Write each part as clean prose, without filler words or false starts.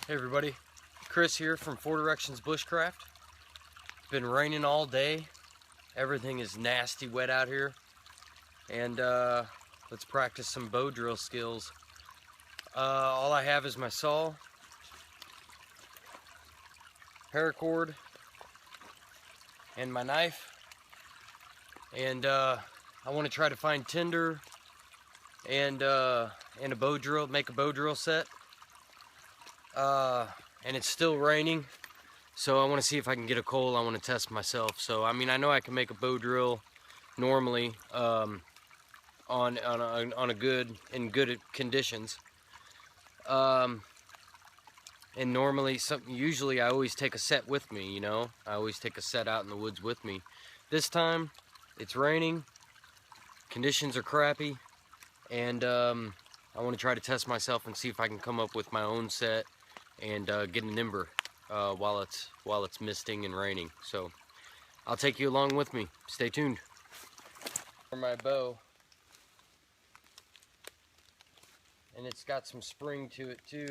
Hey everybody, Chris here from Four Directions Bushcraft. It's been raining all day. Everything is nasty wet out here. And let's practice some bow drill skills. All I have is my saw, paracord, and my knife. And I want to try to find tinder and a bow drill, make a bow drill set. And it's still raining, so I want to see if I can get a coal. I want to test myself. So I mean, I know I can make a bow drill normally on a good conditions. And normally, usually I always take a set with me. You know, I always take a set out in the woods with me. This time, it's raining. Conditions are crappy, and I want to try to test myself and see if I can come up with my own set and get a nimber while it's misting and raining. So I'll take you along with me. Stay tuned. For my bow, and it's got some spring to it too.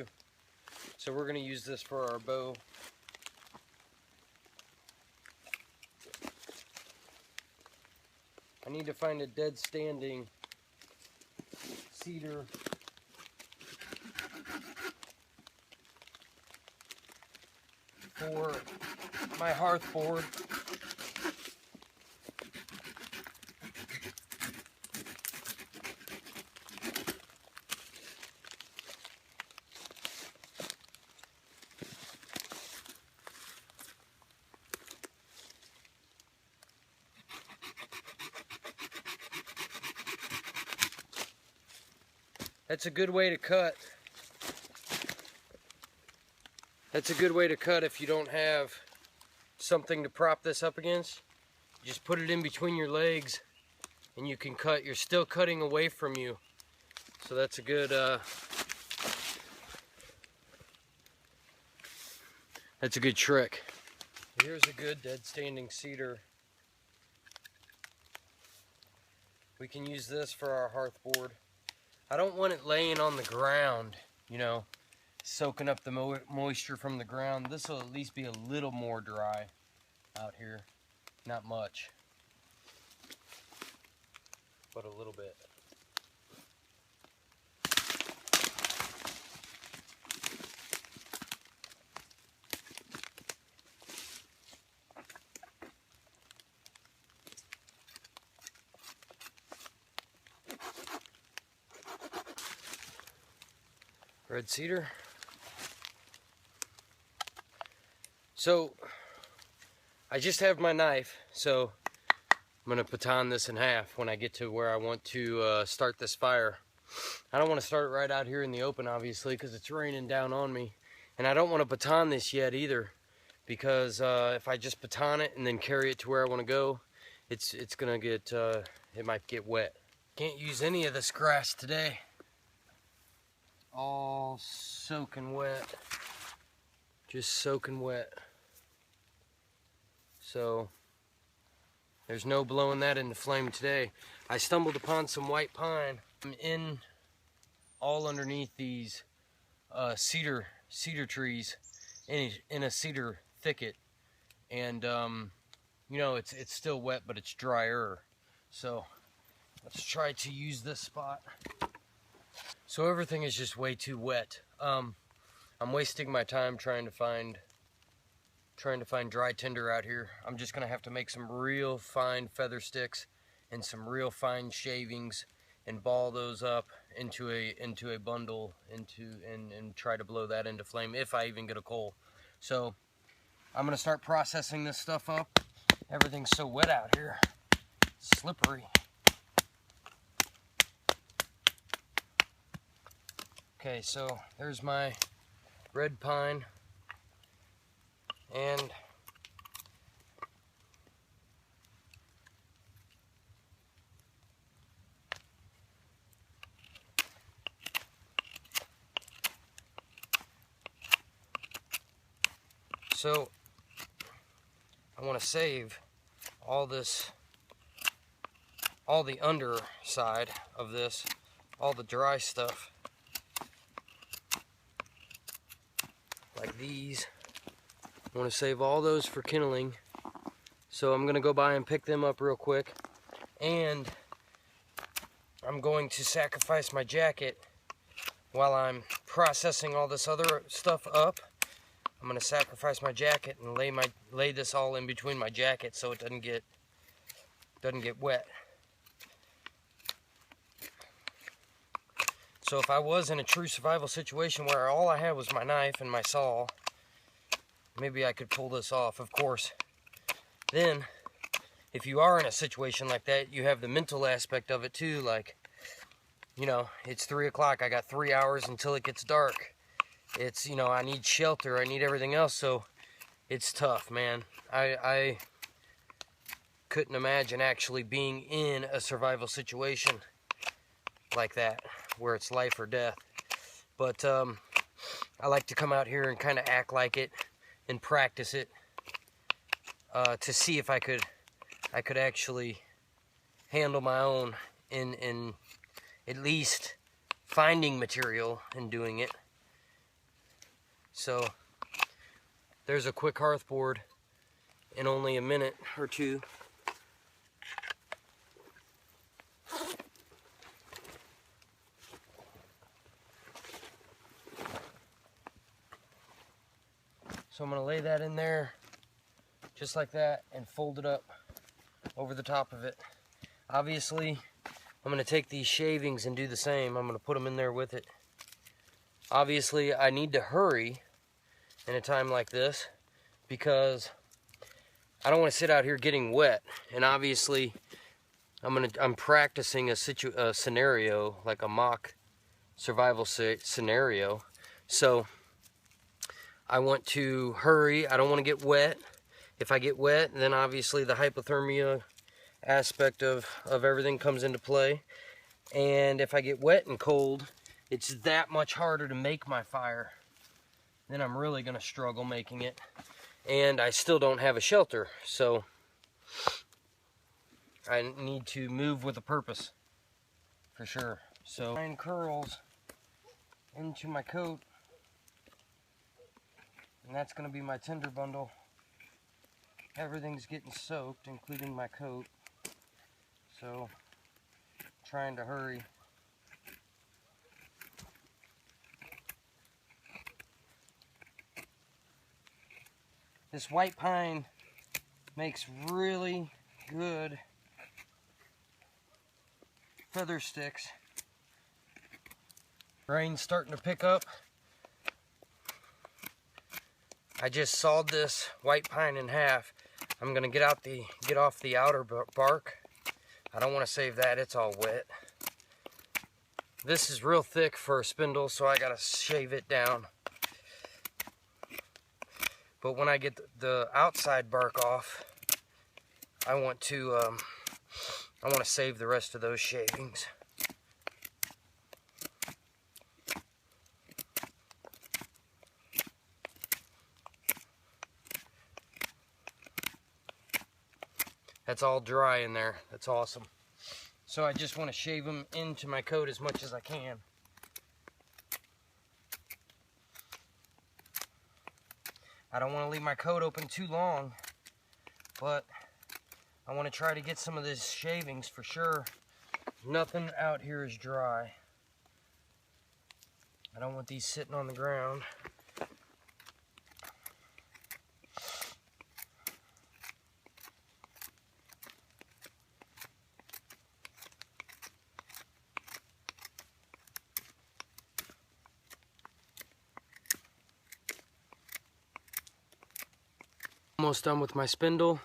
So we're gonna use this for our bow. I need to find a dead standing cedar for my hearth board. That's a good way to cut. That's a good way to cut if you don't have something to prop this up against. Just put it in between your legs and you can cut. You're still cutting away from you. So that's a good trick. Here's a good dead standing cedar. We can use this for our hearth board. I don't want it laying on the ground, you know, soaking up the moisture from the ground. This will at least be a little more dry out here. Not much, but a little bit. Red cedar. So I just have my knife, so I'm gonna baton this in half when I get to where I want to start this fire. I don't want to start it right out here in the open, obviously, because it's raining down on me, and I don't want to baton this yet either, because if I just baton it and then carry it to where I want to go, it's gonna get it might get wet. Can't use any of this grass today. All soaking wet, just soaking wet. So there's no blowing that into flame today. I stumbled upon some white pine. I'm in all underneath these cedar trees in a cedar thicket, and you know, it's still wet, but it's drier. So let's try to use this spot. So everything is just way too wet. I'm wasting my time trying to find dry tinder out here. I'm just gonna have to make some real fine feather sticks and some real fine shavings and ball those up into a bundle and try to blow that into flame if I even get a coal. So I'm gonna start processing this stuff up. Everything's so wet out here, slippery. Okay, so there's my red pine, and so I want to save all this, all the underside of this, all the dry stuff. these. I want to save all those for kindling. So I'm going to go by and pick them up real quick. And I'm going to sacrifice my jacket while I'm processing all this other stuff up. I'm going to sacrifice my jacket and lay this all in between my jacket so it doesn't get wet. So if I was in a true survival situation where all I had was my knife and my saw, maybe I could pull this off. Of course, then if you are in a situation like that, you have the mental aspect of it too. Like, you know, it's 3 o'clock. I got 3 hours until it gets dark. It's, you know, I need shelter. I need everything else. So it's tough, man. I couldn't imagine actually being in a survival situation like that, where it's life or death. But I like to come out here and kind of act like it and practice it to see if I could actually handle my own in at least finding material and doing it. So there's a quick hearth board in only a minute or two. So I'm going to lay that in there just like that and fold it up over the top of it. Obviously, I'm going to take these shavings and do the same. I'm going to put them in there with it. Obviously, I need to hurry in a time like this because I don't want to sit out here getting wet. And obviously, I'm practicing a scenario, like a mock survival scenario. So I want to hurry. I don't want to get wet. If I get wet, then obviously the hypothermia aspect of everything comes into play. And if I get wet and cold, it's that much harder to make my fire. Then I'm really going to struggle making it. And I still don't have a shelter. So I need to move with a purpose, for sure. So 9 curls into my coat. And that's going to be my tinder bundle. Everything's getting soaked, including my coat. So, trying to hurry. This white pine makes really good feather sticks. Rain's starting to pick up. I just sawed this white pine in half. I'm gonna get off the outer bark. I don't want to save that, it's all wet. This is real thick for a spindle, so I gotta shave it down. But when I get the outside bark off, I want to save the rest of those shavings. That's all dry in there. That's awesome. So I just want to shave them into my coat as much as I can. I don't want to leave my coat open too long, but I want to try to get some of these shavings for sure. Nothing out here is dry. I don't want these sitting on the ground. Almost done with my spindle.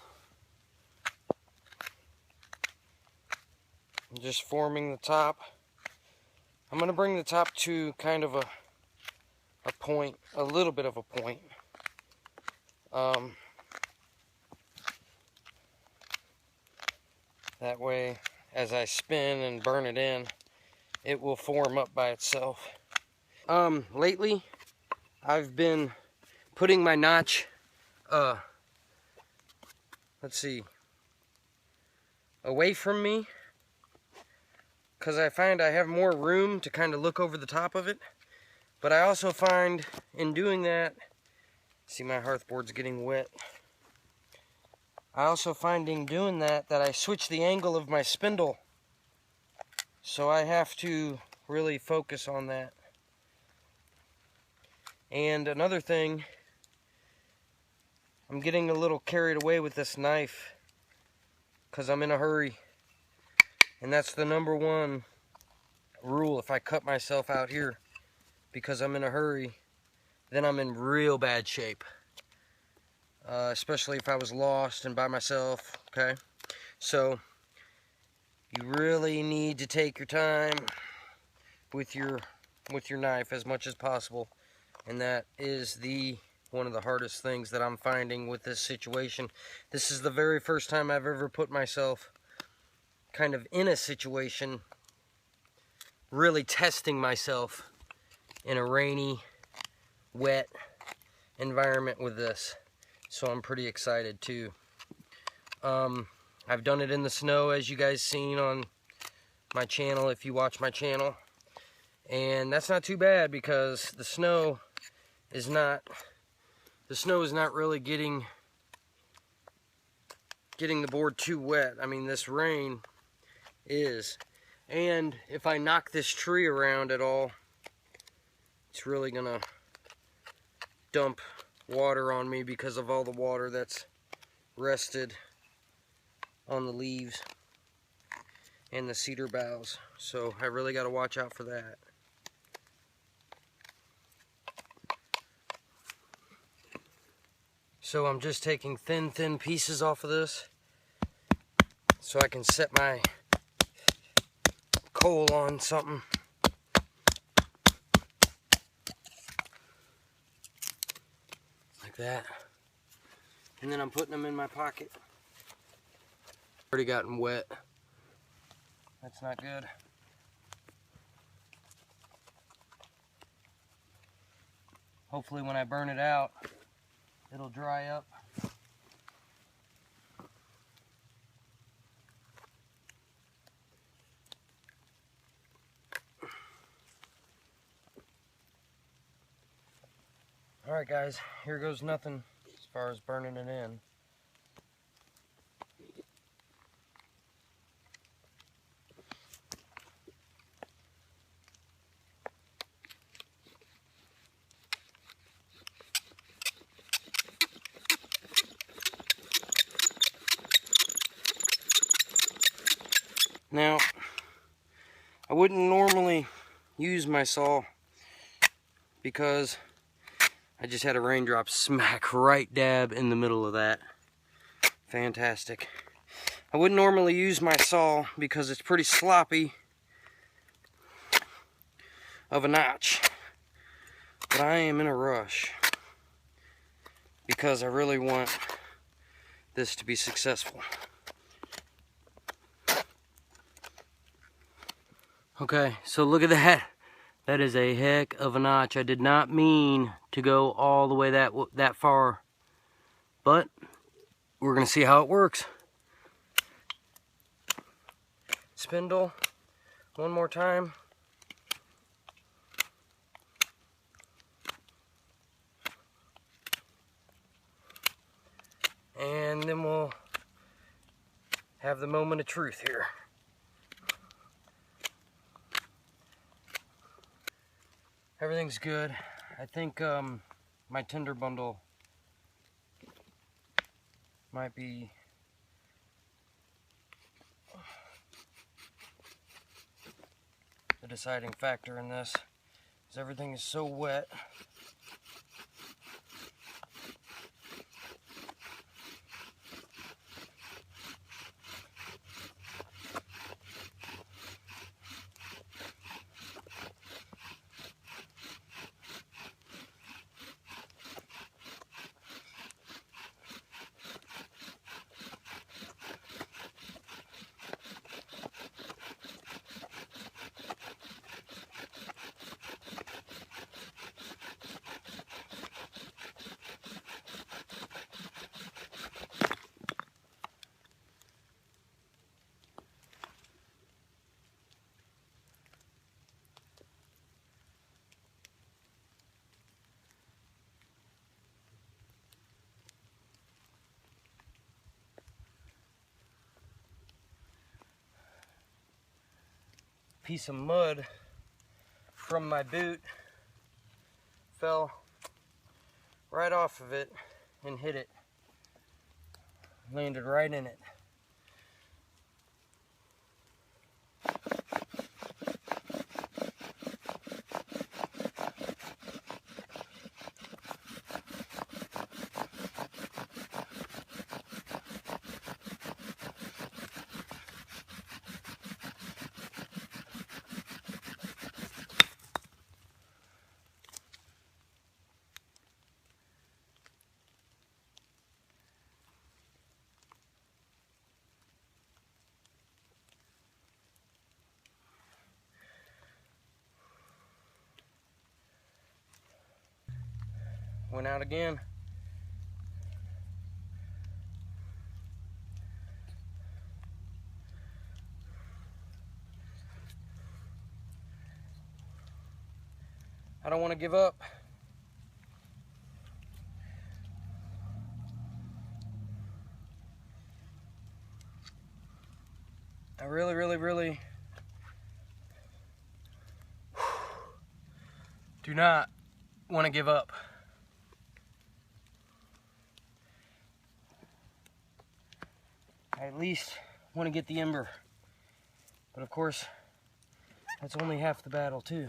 I'm just forming the top. I'm going to bring the top to kind of a point, a little bit of a point. That way, as I spin and burn it in, it will form up by itself. Lately, I've been putting my notch, let's see, away from me, because I find I have more room to kind of look over the top of it. But I also find in doing that, See, my hearthboard's getting wet. I also finding doing that I switch the angle of my spindle. So I have to really focus on that. And another thing, I'm getting a little carried away with this knife because I'm in a hurry. And that's the number one rule. If I cut myself out here because I'm in a hurry, then I'm in real bad shape. Especially if I was lost and by myself, okay? So, you really need to take your time with your knife as much as possible. And that is one of the hardest things that I'm finding with this situation. This is the very first time I've ever put myself kind of in a situation, really testing myself in a rainy, wet environment with this. So I'm pretty excited too. I've done it in the snow, as you guys seen on my channel if you watch my channel. And that's not too bad because the snow is not really getting the board too wet. I mean, this rain is. And if I knock this tree around at all, it's really gonna dump water on me because of all the water that's rested on the leaves and the cedar boughs. So I really got to watch out for that. So I'm just taking thin pieces off of this so I can set my coal on something. Like that. And then I'm putting them in my pocket. Already gotten wet. That's not good. Hopefully when I burn it out, it'll dry up. Alright guys, here goes nothing as far as burning it in. Now, I wouldn't normally use my saw because I just had a raindrop smack right dab in the middle of that. Fantastic. I wouldn't normally use my saw because it's pretty sloppy of a notch. But I am in a rush because I really want this to be successful. Okay, so look at that. That is a heck of a notch. I did not mean to go all the way that far, but we're gonna see how it works. Spindle, one more time. And then we'll have the moment of truth here. Everything's good. I think my tinder bundle might be the deciding factor in this, because everything is so wet. piece of mud from my boot fell right off of it and hit it. Landed right in it. Went out again. I don't want to give up. I really do not want to give up. I at least want to get the ember. But of course, that's only half the battle too.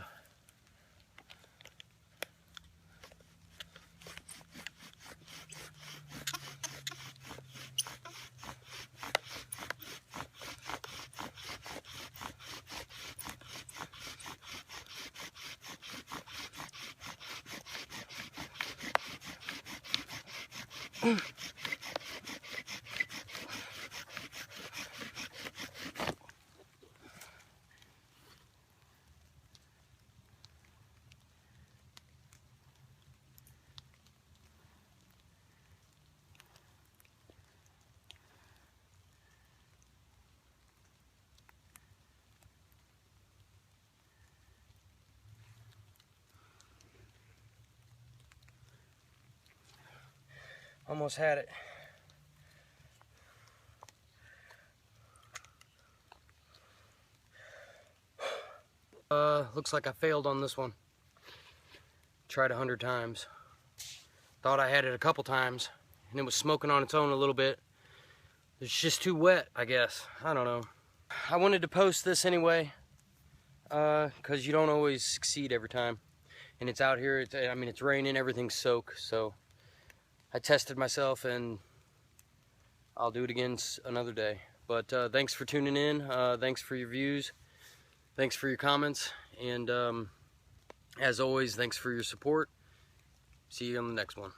Almost had it. Looks like I failed on this one. Tried 100 times. Thought I had it a couple times, and it was smoking on its own a little bit. It's just too wet, I guess. I don't know. I wanted to post this anyway, because you don't always succeed every time. And it's out here, it's raining, everything's soaked, so I tested myself, and I'll do it again another day. But thanks for tuning in. Thanks for your views. Thanks for your comments. And as always, thanks for your support. See you on the next one.